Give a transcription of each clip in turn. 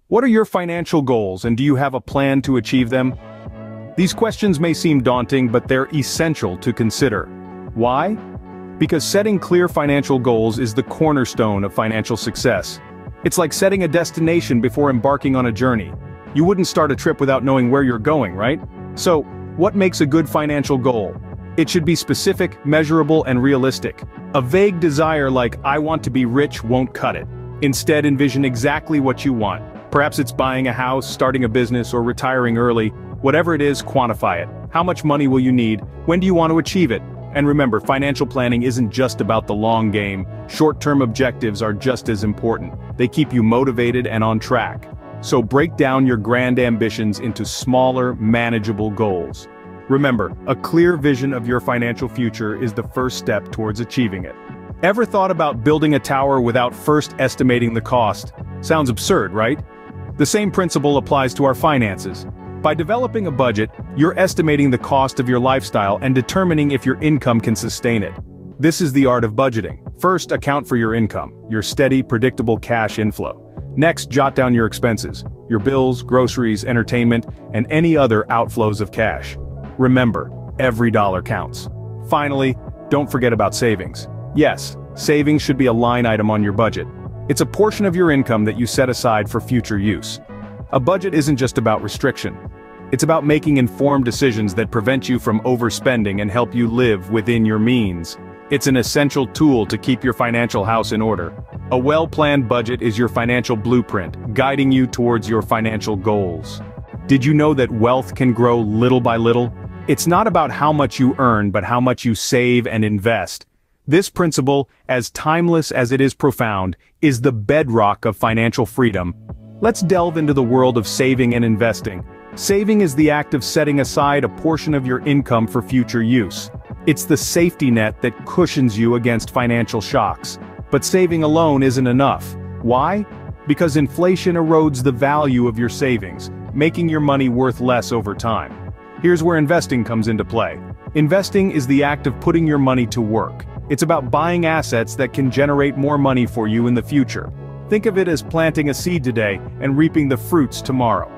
What are your financial goals, and do you have a plan to achieve them? These questions may seem daunting, but they're essential to consider. Why? Because setting clear financial goals is the cornerstone of financial success. It's like setting a destination before embarking on a journey. You wouldn't start a trip without knowing where you're going, right? So, what makes a good financial goal? It should be specific, measurable, and realistic. A vague desire like, "I want to be rich," won't cut it. Instead, envision exactly what you want. Perhaps it's buying a house, starting a business, or retiring early. Whatever it is, quantify it. How much money will you need? When do you want to achieve it? And remember, financial planning isn't just about the long game. Short-term objectives are just as important. They keep you motivated and on track. So break down your grand ambitions into smaller, manageable goals. Remember, a clear vision of your financial future is the first step towards achieving it. Ever thought about building a tower without first estimating the cost? Sounds absurd, right? The same principle applies to our finances. By developing a budget, you're estimating the cost of your lifestyle and determining if your income can sustain it. This is the art of budgeting. First, account for your income, your steady, predictable cash inflow. Next, jot down your expenses, your bills, groceries, entertainment, and any other outflows of cash. Remember, every dollar counts. Finally, don't forget about savings. Yes, savings should be a line item on your budget. It's a portion of your income that you set aside for future use. A budget isn't just about restriction. It's about making informed decisions that prevent you from overspending and help you live within your means. It's an essential tool to keep your financial house in order. A well-planned budget is your financial blueprint, guiding you towards your financial goals. Did you know that wealth can grow little by little? It's not about how much you earn, but how much you save and invest. This principle, as timeless as it is profound, is the bedrock of financial freedom. Let's delve into the world of saving and investing. Saving is the act of setting aside a portion of your income for future use. It's the safety net that cushions you against financial shocks. But saving alone isn't enough. Why? Because inflation erodes the value of your savings, making your money worth less over time. Here's where investing comes into play. Investing is the act of putting your money to work. It's about buying assets that can generate more money for you in the future. Think of it as planting a seed today and reaping the fruits tomorrow.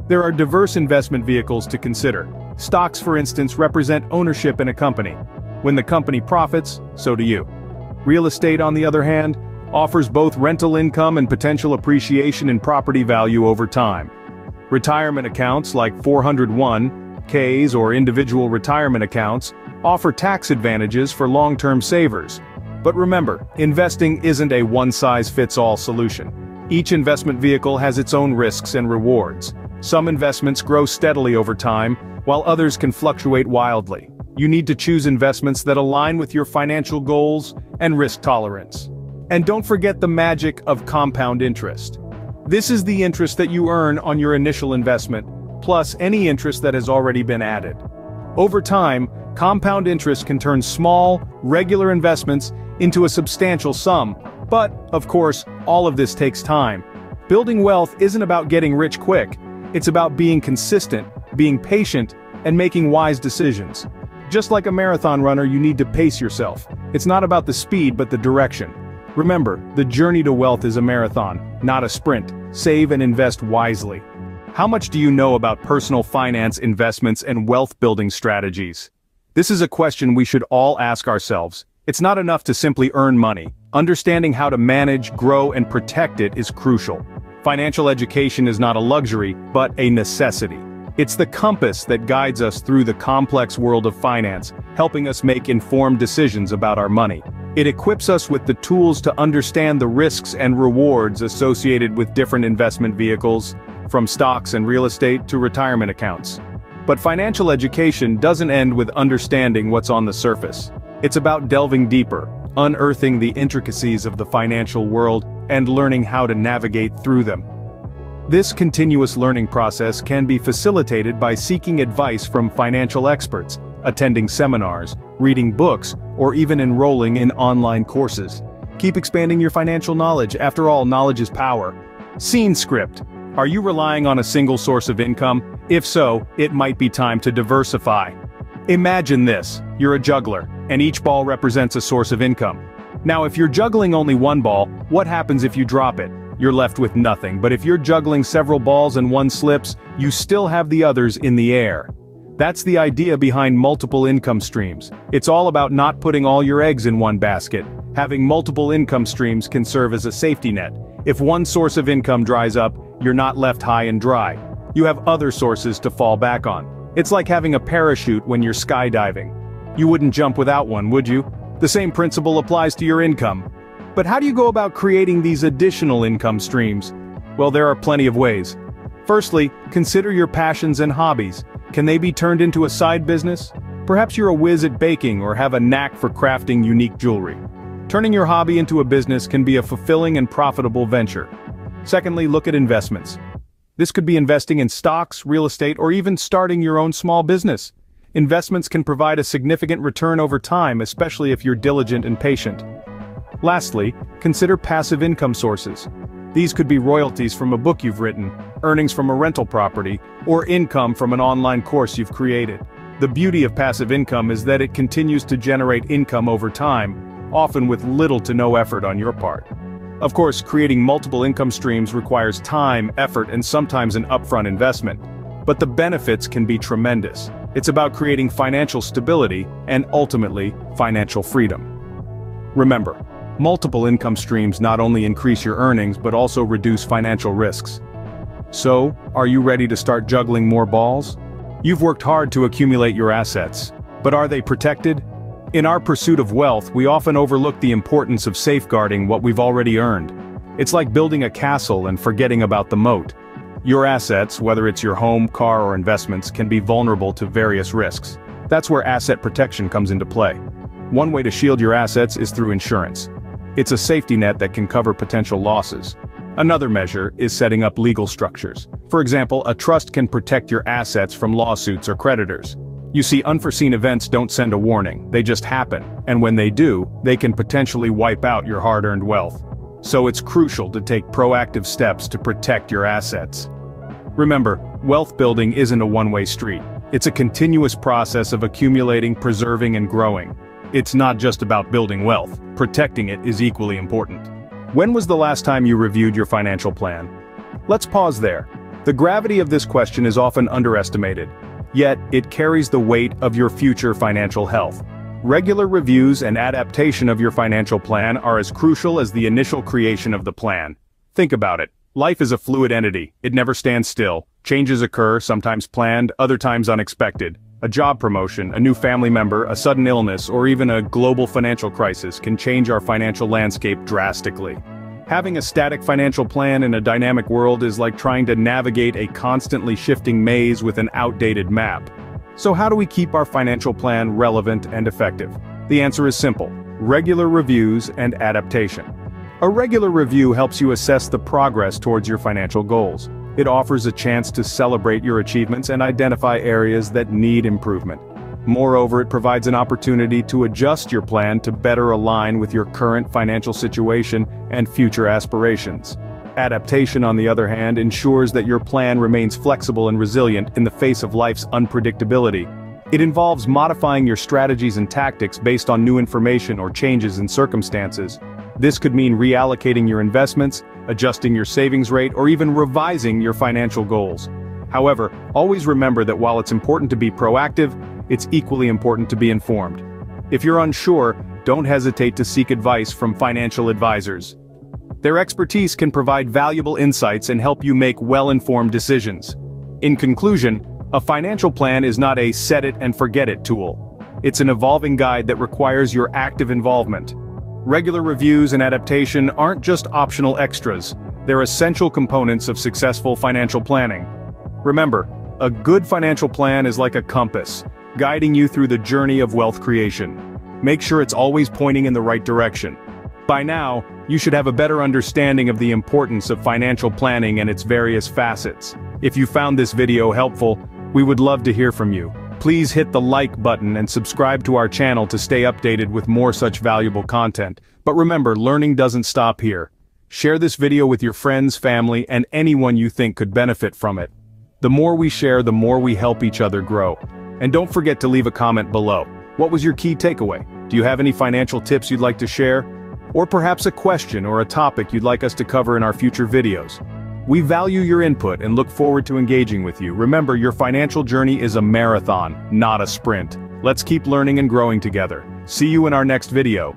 There are diverse investment vehicles to consider. Stocks, for instance, represent ownership in a company. When the company profits, so do you. Real estate, on the other hand, offers both rental income and potential appreciation in property value over time. Retirement accounts like 401(k)s or individual retirement accounts offer tax advantages for long-term savers. But remember, investing isn't a one-size-fits-all solution. Each investment vehicle has its own risks and rewards. Some investments grow steadily over time, while others can fluctuate wildly. You need to choose investments that align with your financial goals and risk tolerance. And don't forget the magic of compound interest. This is the interest that you earn on your initial investment, plus any interest that has already been added. Over time, compound interest can turn small, regular investments into a substantial sum. But, of course, all of this takes time. Building wealth isn't about getting rich quick. It's about being consistent, being patient, and making wise decisions. Just like a marathon runner, you need to pace yourself. It's not about the speed but the direction. Remember, the journey to wealth is a marathon, not a sprint. Save and invest wisely. How much do you know about personal finance, investments, and wealth-building strategies? This is a question we should all ask ourselves. It's not enough to simply earn money. Understanding how to manage, grow, and protect it is crucial. Financial education is not a luxury, but a necessity. It's the compass that guides us through the complex world of finance, helping us make informed decisions about our money. It equips us with the tools to understand the risks and rewards associated with different investment vehicles, from stocks and real estate to retirement accounts. But financial education doesn't end with understanding what's on the surface. It's about delving deeper, unearthing the intricacies of the financial world, and learning how to navigate through them. This continuous learning process can be facilitated by seeking advice from financial experts, attending seminars, reading books, or even enrolling in online courses. Keep expanding your financial knowledge. After all, knowledge is power. Scene script. Are you relying on a single source of income? If so, it might be time to diversify. Imagine this. You're a juggler, and each ball represents a source of income. Now, if you're juggling only one ball, what happens if you drop it? you're left with nothing. But if you're juggling several balls and one slips, you still have the others in the air. That's the idea behind multiple income streams. It's all about not putting all your eggs in one basket. Having multiple income streams can serve as a safety net. If one source of income dries up, you're not left high and dry. You have other sources to fall back on. It's like having a parachute when you're skydiving. You wouldn't jump without one, would you? The same principle applies to your income. But how do you go about creating these additional income streams? Well, there are plenty of ways. Firstly, consider your passions and hobbies. Can they be turned into a side business? Perhaps you're a whiz at baking or have a knack for crafting unique jewelry. Turning your hobby into a business can be a fulfilling and profitable venture. Secondly, look at investments. This could be investing in stocks, real estate, or even starting your own small business. Investments can provide a significant return over time, especially if you're diligent and patient. Lastly, consider passive income sources. These could be royalties from a book you've written, earnings from a rental property, or income from an online course you've created. The beauty of passive income is that it continues to generate income over time, often with little to no effort on your part. Of course, creating multiple income streams requires time, effort, and sometimes an upfront investment. But the benefits can be tremendous. It's about creating financial stability and, ultimately, financial freedom. Remember, multiple income streams not only increase your earnings but also reduce financial risks. So, are you ready to start juggling more balls? You've worked hard to accumulate your assets, but are they protected? In our pursuit of wealth, we often overlook the importance of safeguarding what we've already earned. It's like building a castle and forgetting about the moat. Your assets, whether it's your home, car, or investments, can be vulnerable to various risks. That's where asset protection comes into play. One way to shield your assets is through insurance. It's a safety net that can cover potential losses. Another measure is setting up legal structures. For example, a trust can protect your assets from lawsuits or creditors. You see, unforeseen events don't send a warning, they just happen, and when they do, they can potentially wipe out your hard-earned wealth. So it's crucial to take proactive steps to protect your assets. Remember, wealth building isn't a one-way street. It's a continuous process of accumulating, preserving, and growing. It's not just about building wealth. Protecting it is equally important. When was the last time you reviewed your financial plan? Let's pause there. The gravity of this question is often underestimated, yet it carries the weight of your future financial health. Regular reviews and adaptation of your financial plan are as crucial as the initial creation of the plan. Think about it. Life is a fluid entity. It never stands still. Changes occur, sometimes planned, other times unexpected. A job promotion, a new family member, a sudden illness, or even a global financial crisis can change our financial landscape drastically. Having a static financial plan in a dynamic world is like trying to navigate a constantly shifting maze with an outdated map. So how do we keep our financial plan relevant and effective? The answer is simple: regular reviews and adaptation. A regular review helps you assess the progress towards your financial goals. It offers a chance to celebrate your achievements and identify areas that need improvement. Moreover, it provides an opportunity to adjust your plan to better align with your current financial situation and future aspirations. Adaptation, on the other hand, ensures that your plan remains flexible and resilient in the face of life's unpredictability. It involves modifying your strategies and tactics based on new information or changes in circumstances. This could mean reallocating your investments, adjusting your savings rate, or even revising your financial goals. However, always remember that while it's important to be proactive, it's equally important to be informed. If you're unsure, don't hesitate to seek advice from financial advisors. Their expertise can provide valuable insights and help you make well-informed decisions. In conclusion, a financial plan is not a set-it-and-forget-it tool. It's an evolving guide that requires your active involvement. Regular reviews and adaptation aren't just optional extras, they're essential components of successful financial planning. Remember, a good financial plan is like a compass, guiding you through the journey of wealth creation. Make sure it's always pointing in the right direction. By now, you should have a better understanding of the importance of financial planning and its various facets. If you found this video helpful, we would love to hear from you. Please hit the like button and subscribe to our channel to stay updated with more such valuable content. But remember, learning doesn't stop here. Share this video with your friends, family, and anyone you think could benefit from it. The more we share, the more we help each other grow. And don't forget to leave a comment below. What was your key takeaway? Do you have any financial tips you'd like to share? Or perhaps a question or a topic you'd like us to cover in our future videos. We value your input and look forward to engaging with you. Remember, your financial journey is a marathon, not a sprint. Let's keep learning and growing together. See you in our next video.